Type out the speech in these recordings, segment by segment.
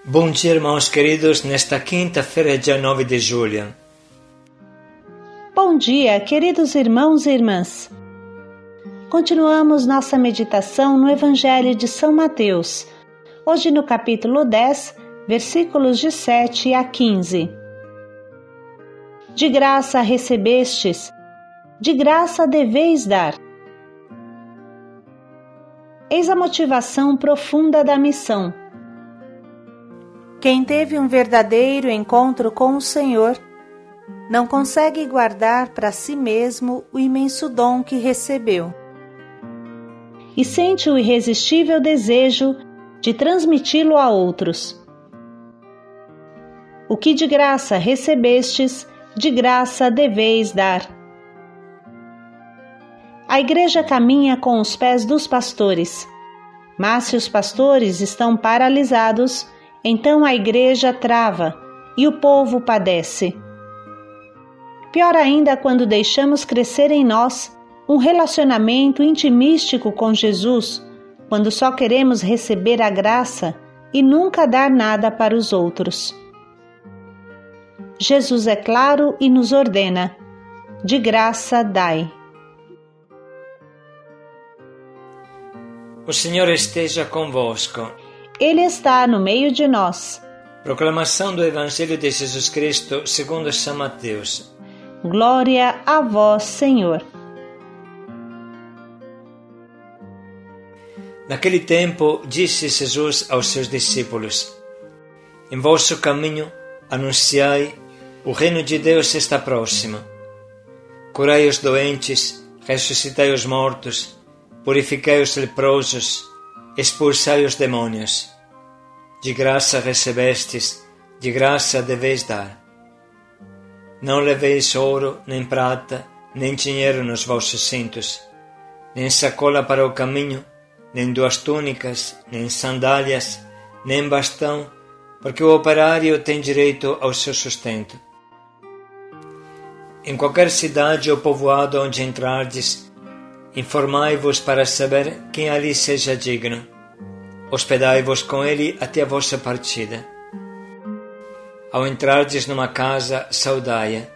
Bom dia, irmãos queridos, nesta quinta-feira, dia 9 de julho. Bom dia, queridos irmãos e irmãs. Continuamos nossa meditação no Evangelho de São Mateus, hoje no capítulo 10, versículos de 7 a 15. De graça recebestes, de graça deveis dar. Eis a motivação profunda da missão. Quem teve um verdadeiro encontro com o Senhor não consegue guardar para si mesmo o imenso dom que recebeu e sente o irresistível desejo de transmiti-lo a outros. O que de graça recebestes, de graça deveis dar. A igreja caminha com os pés dos pastores, mas se os pastores estão paralisados, então a igreja trava e o povo padece. Pior ainda quando deixamos crescer em nós um relacionamento intimístico com Jesus, quando só queremos receber a graça e nunca dar nada para os outros. Jesus é claro e nos ordena: de graça dai. O Senhor esteja convosco. Ele está no meio de nós. Proclamação do Evangelho de Jesus Cristo segundo São Mateus. Glória a vós, Senhor. Naquele tempo, disse Jesus aos seus discípulos: Em vosso caminho anunciai, o reino de Deus está próximo. Curai os doentes, ressuscitai os mortos, purificai os leprosos, expulsai os demônios. De graça recebestes, de graça deveis dar. Não leveis ouro, nem prata, nem dinheiro nos vossos cintos, nem sacola para o caminho, nem duas túnicas, nem sandálias, nem bastão, porque o operário tem direito ao seu sustento. Em qualquer cidade ou povoado onde entrardes, informai-vos para saber quem ali seja digno. Hospedai-vos com ele até a vossa partida. Ao entrardes numa casa, saudai-a.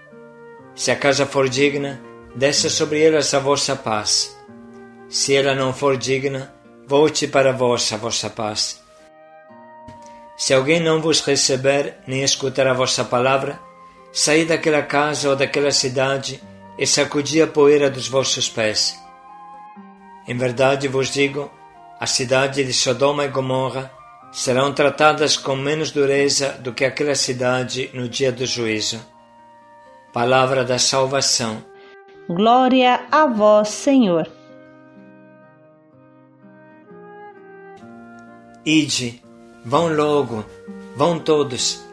Se a casa for digna, desça sobre elas a vossa paz. Se ela não for digna, volte para vós a vossa paz. Se alguém não vos receber, nem escutar a vossa palavra, saí daquela casa ou daquela cidade e sacudi a poeira dos vossos pés. Em verdade vos digo, a cidade de Sodoma e Gomorra serão tratadas com menos dureza do que aquela cidade no dia do juízo. Palavra da salvação. Glória a vós, Senhor. Ide, vão logo, vão todos.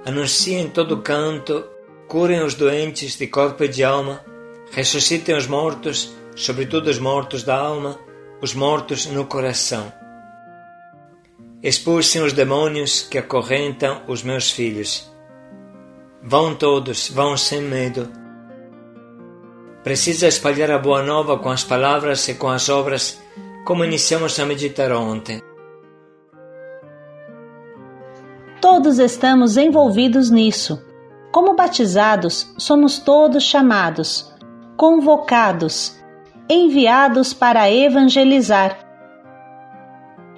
Anunciem em todo canto, curem os doentes de corpo e de alma, ressuscitem os mortos, sobretudo os mortos da alma, os mortos no coração. Expulsem os demônios que acorrentam os meus filhos. Vão todos, vão sem medo. Precisa espalhar a boa nova com as palavras e com as obras, como iniciamos a meditar ontem. Todos estamos envolvidos nisso. Como batizados, somos todos chamados, convocados, enviados para evangelizar.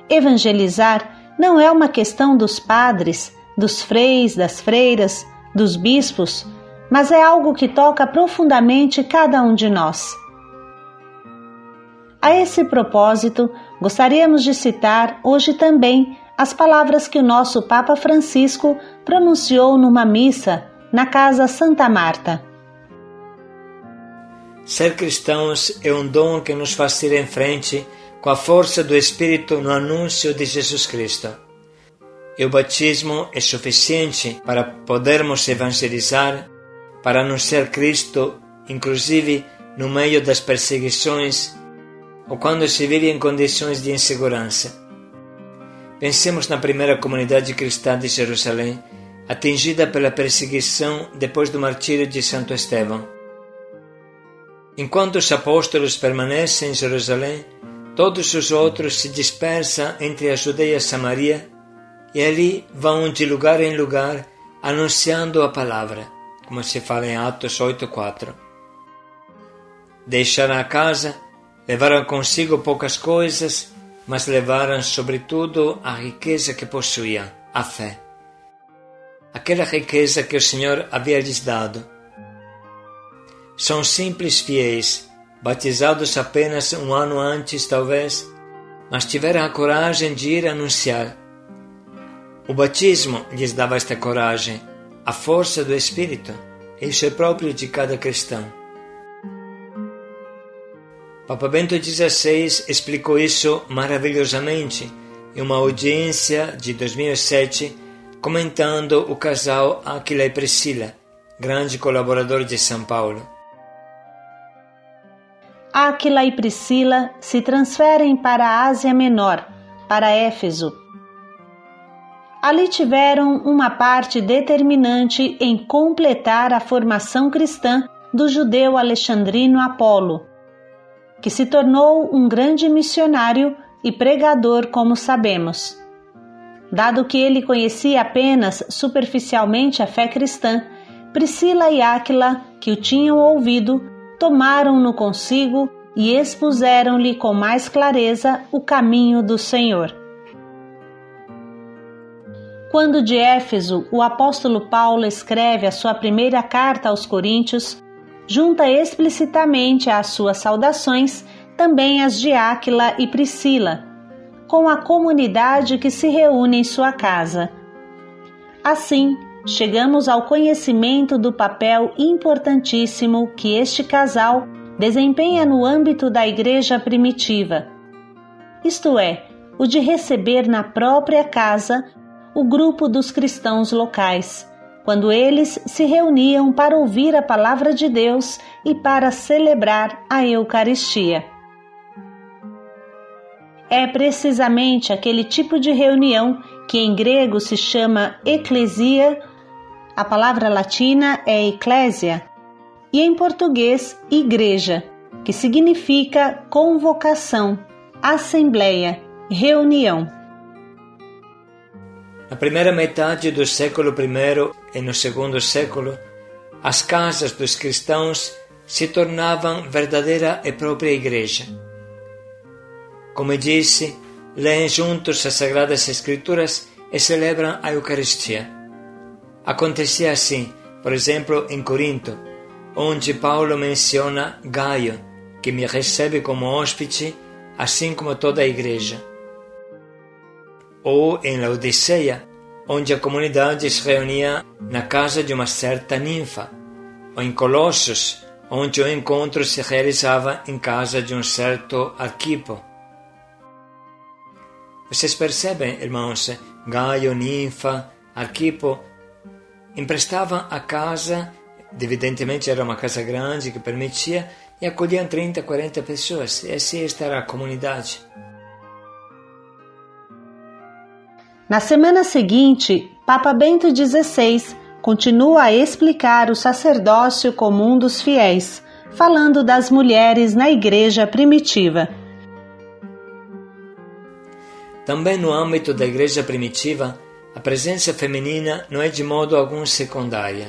Evangelizar não é uma questão dos padres, dos freis, das freiras, dos bispos, mas é algo que toca profundamente cada um de nós. A esse propósito, gostaríamos de citar hoje também as palavras que o nosso Papa Francisco pronunciou numa missa na Casa Santa Marta. Ser cristãos é um dom que nos faz ir em frente com a força do Espírito no anúncio de Jesus Cristo. E o batismo é suficiente para podermos evangelizar, para anunciar Cristo, inclusive no meio das perseguições ou quando se vive em condições de insegurança. Pensemos na primeira comunidade cristã de Jerusalém, atingida pela perseguição depois do martírio de Santo Estevão. Enquanto os apóstolos permanecem em Jerusalém, todos os outros se dispersam entre a Judeia e a Samaria e ali vão de lugar em lugar anunciando a palavra, como se fala em Atos 8:4. Deixaram a casa, levaram consigo poucas coisas, mas levaram sobretudo a riqueza que possuíam, a fé. Aquela riqueza que o Senhor havia lhes dado. São simples fiéis, batizados apenas um ano antes, talvez, mas tiveram a coragem de ir anunciar. O batismo lhes dava esta coragem, a força do Espírito. Isso é próprio de cada cristão. Papa Bento XVI explicou isso maravilhosamente em uma audiência de 2007, comentando o casal Áquila e Priscila, grande colaborador de São Paulo. Áquila e Priscila se transferem para a Ásia Menor, para Éfeso. Ali tiveram uma parte determinante em completar a formação cristã do judeu alexandrino Apolo, que se tornou um grande missionário e pregador, como sabemos. Dado que ele conhecia apenas superficialmente a fé cristã, Priscila e Áquila, que o tinham ouvido, tomaram-no consigo e expuseram-lhe com mais clareza o caminho do Senhor. Quando de Éfeso o apóstolo Paulo escreve a sua primeira carta aos Coríntios, junta explicitamente às suas saudações também as de Áquila e Priscila, com a comunidade que se reúne em sua casa. Assim, chegamos ao conhecimento do papel importantíssimo que este casal desempenha no âmbito da igreja primitiva, isto é, o de receber na própria casa o grupo dos cristãos locais, quando eles se reuniam para ouvir a palavra de Deus e para celebrar a Eucaristia. É precisamente aquele tipo de reunião que em grego se chama eclesia, a palavra latina é ecclesia, e em português igreja, que significa convocação, assembleia, reunião. Na primeira metade do século I e no segundo século, as casas dos cristãos se tornavam verdadeira e própria igreja. Como disse, leem juntos as Sagradas Escrituras e celebram a Eucaristia. Acontecia assim, por exemplo, em Corinto, onde Paulo menciona Gaio, que me recebe como hóspede, assim como toda a igreja. Ou em Laodiceia, onde a comunidade se reunia na casa de uma certa ninfa, ou em Colossos, onde o encontro se realizava em casa de um certo Arquipo. Vocês percebem, irmãos, Gaio, ninfa, Arquipo emprestavam a casa, evidentemente era uma casa grande que permitia, e acolhiam 30, 40 pessoas, e assim estará a comunidade. Na semana seguinte, Papa Bento XVI continua a explicar o sacerdócio comum dos fiéis, falando das mulheres na igreja primitiva. Também no âmbito da igreja primitiva, a presença feminina não é de modo algum secundária.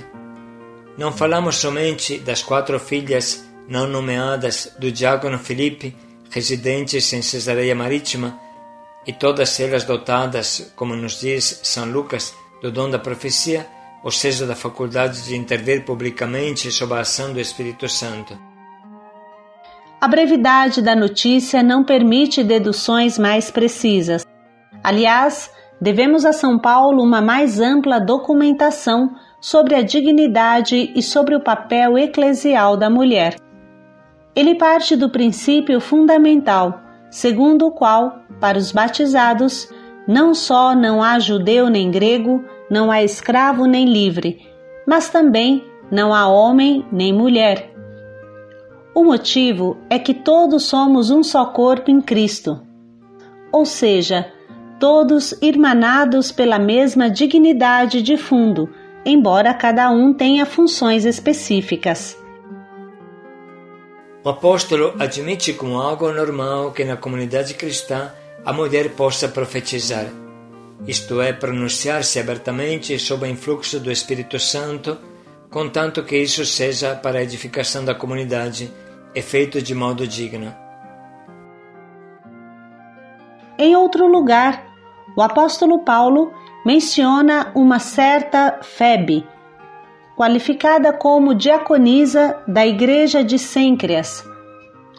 Não falamos somente das 4 filhas não nomeadas do diácono Filipe, residentes em Cesareia Marítima, e todas elas dotadas, como nos diz São Lucas, do dom da profecia, ou seja, da faculdade de intervir publicamente sob a ação do Espírito Santo. A brevidade da notícia não permite deduções mais precisas. Aliás, devemos a São Paulo uma mais ampla documentação sobre a dignidade e sobre o papel eclesial da mulher. Ele parte do princípio fundamental, segundo o qual, para os batizados, não só não há judeu nem grego, não há escravo nem livre, mas também não há homem nem mulher. O motivo é que todos somos um só corpo em Cristo, ou seja, todos irmanados pela mesma dignidade de fundo, embora cada um tenha funções específicas. O apóstolo admite como algo normal que na comunidade cristã a mulher possa profetizar. isto é, pronunciar-se abertamente sob o influxo do Espírito Santo, contanto que isso seja para a edificação da comunidade e feito de modo digno. Em outro lugar, o apóstolo Paulo menciona uma certa Febe, qualificada como diaconisa da igreja de Cêncreas,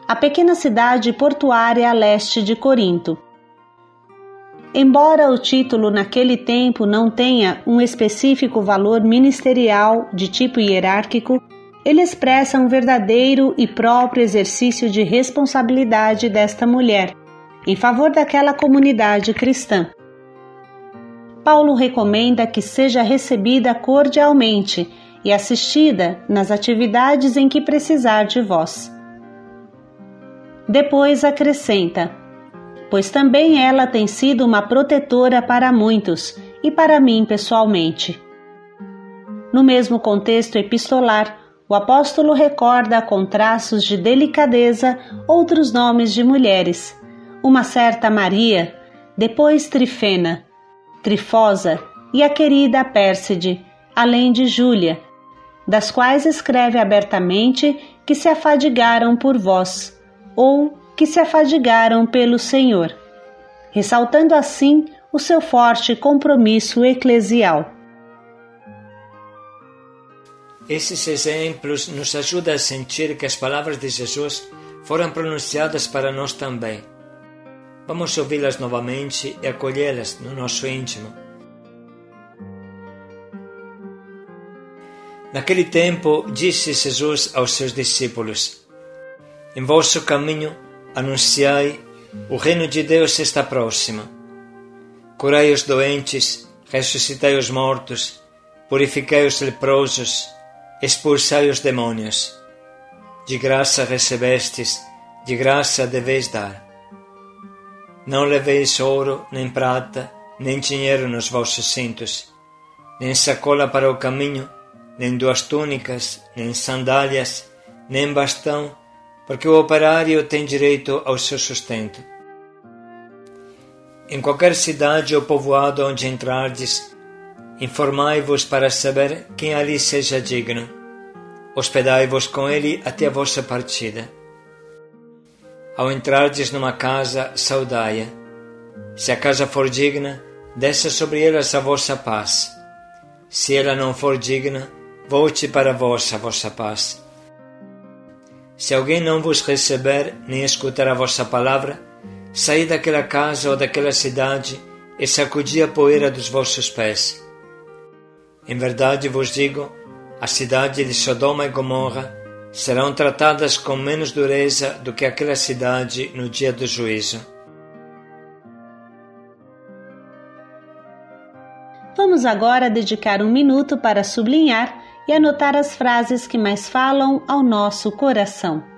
a pequena cidade portuária a leste de Corinto. Embora o título naquele tempo não tenha um específico valor ministerial de tipo hierárquico, ele expressa um verdadeiro e próprio exercício de responsabilidade desta mulher, em favor daquela comunidade cristã. Paulo recomenda que seja recebida cordialmente e assistida nas atividades em que precisar de vós. Depois acrescenta: pois também ela tem sido uma protetora para muitos e para mim pessoalmente. No mesmo contexto epistolar, o apóstolo recorda com traços de delicadeza outros nomes de mulheres, uma certa Maria, depois Trifena, Trifosa e a querida Pérside, além de Júlia, das quais escreve abertamente que se afadigaram por vós, ou que se afadigaram pelo Senhor, ressaltando assim o seu forte compromisso eclesial. Esses exemplos nos ajudam a sentir que as palavras de Jesus foram pronunciadas para nós também. Vamos ouvi-las novamente e acolhê-las no nosso íntimo. Naquele tempo, disse Jesus aos seus discípulos: em vosso caminho anunciai, o reino de Deus está próximo. Curai os doentes, ressuscitai os mortos, purificai os leprosos, expulsai os demônios. De graça recebestes, de graça deveis dar. Não leveis ouro, nem prata, nem dinheiro nos vossos cintos, nem sacola para o caminho, nem duas túnicas, nem sandálias, nem bastão, porque o operário tem direito ao seu sustento. Em qualquer cidade ou povoado onde entrardes, informai-vos para saber quem ali seja digno. Hospedai-vos com ele até a vossa partida. Ao entrardes numa casa, saudai-a. Se a casa for digna, desça sobre elas a vossa paz. Se ela não for digna, volte para vós a vossa paz. Se alguém não vos receber, nem escutar a vossa palavra, saí daquela casa ou daquela cidade e sacudi a poeira dos vossos pés. Em verdade vos digo, a cidade de Sodoma e Gomorra serão tratadas com menos dureza do que aquela cidade no dia do juízo. Vamos agora dedicar um minuto para sublinhar e anotar as frases que mais falam ao nosso coração.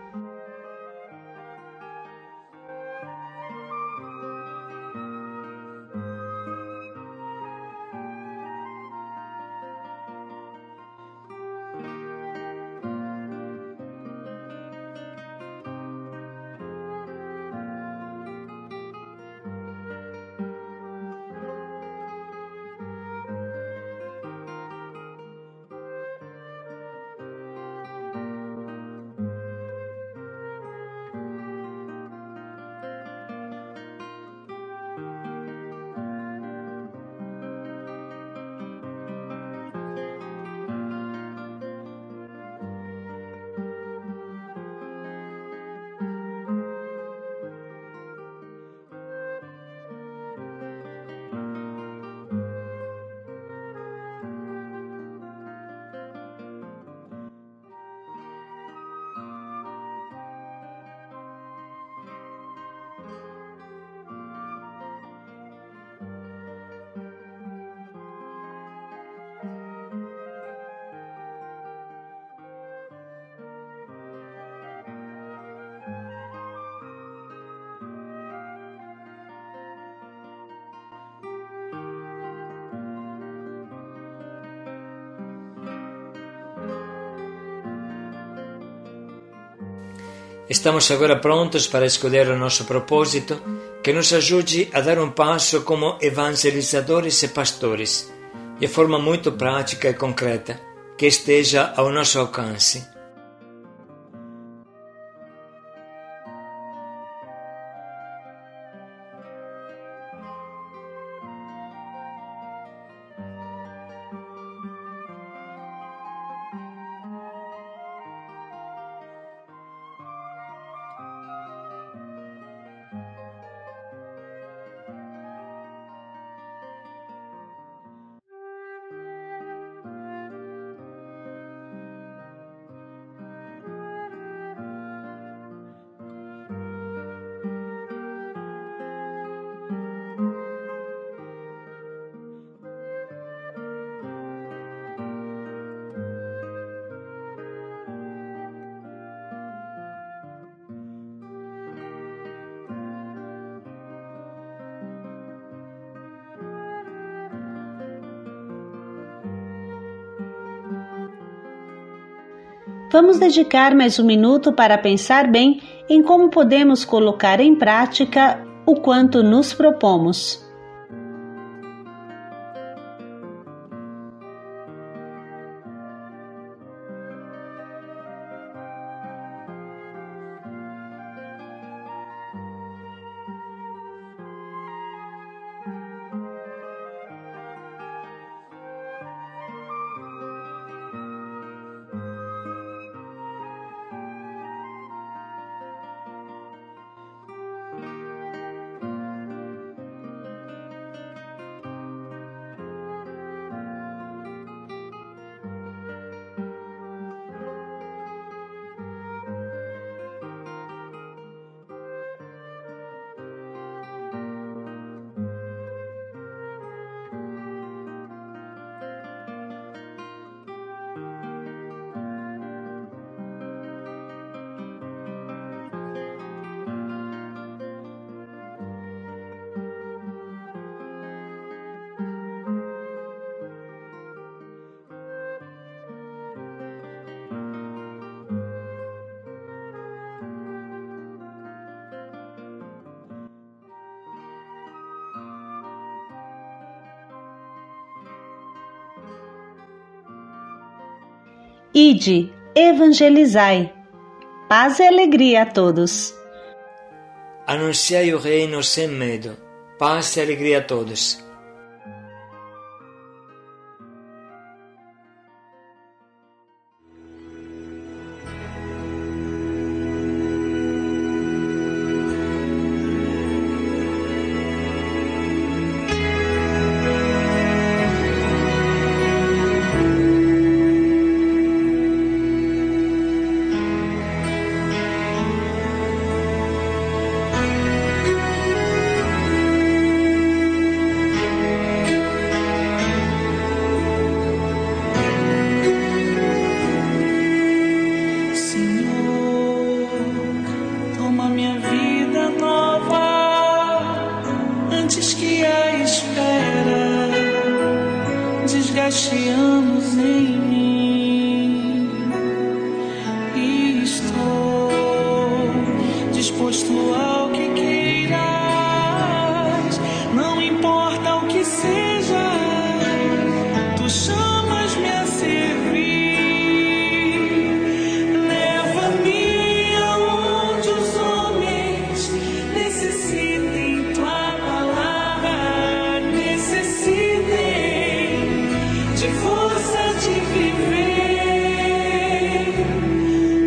Estamos agora prontos para escolher o nosso propósito, que nos ajude a dar um passo como evangelizadores e pastores, de forma muito prática e concreta, que esteja ao nosso alcance. Vamos dedicar mais um minuto para pensar bem em como podemos colocar em prática o quanto nos propomos. Ide, evangelizai. Paz e alegria a todos. Anunciai o reino sem medo. Paz e alegria a todos. Desgaste anos em mim e estou disposto ao que queiras, não importa o que seja, tu chamas-me a servir, leva-me aonde os homens necessitem tua palavra, necessitem de força de viver,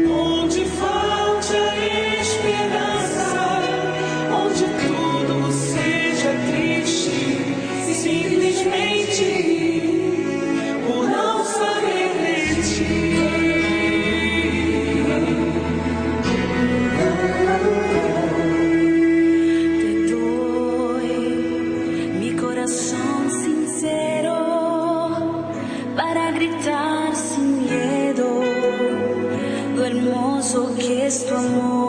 onde falte a esperança, onde tudo seja triste, simplesmente por não saber de ti. Te doy mi corazón sincero para gritar sin miedo lo hermoso que es tu amor.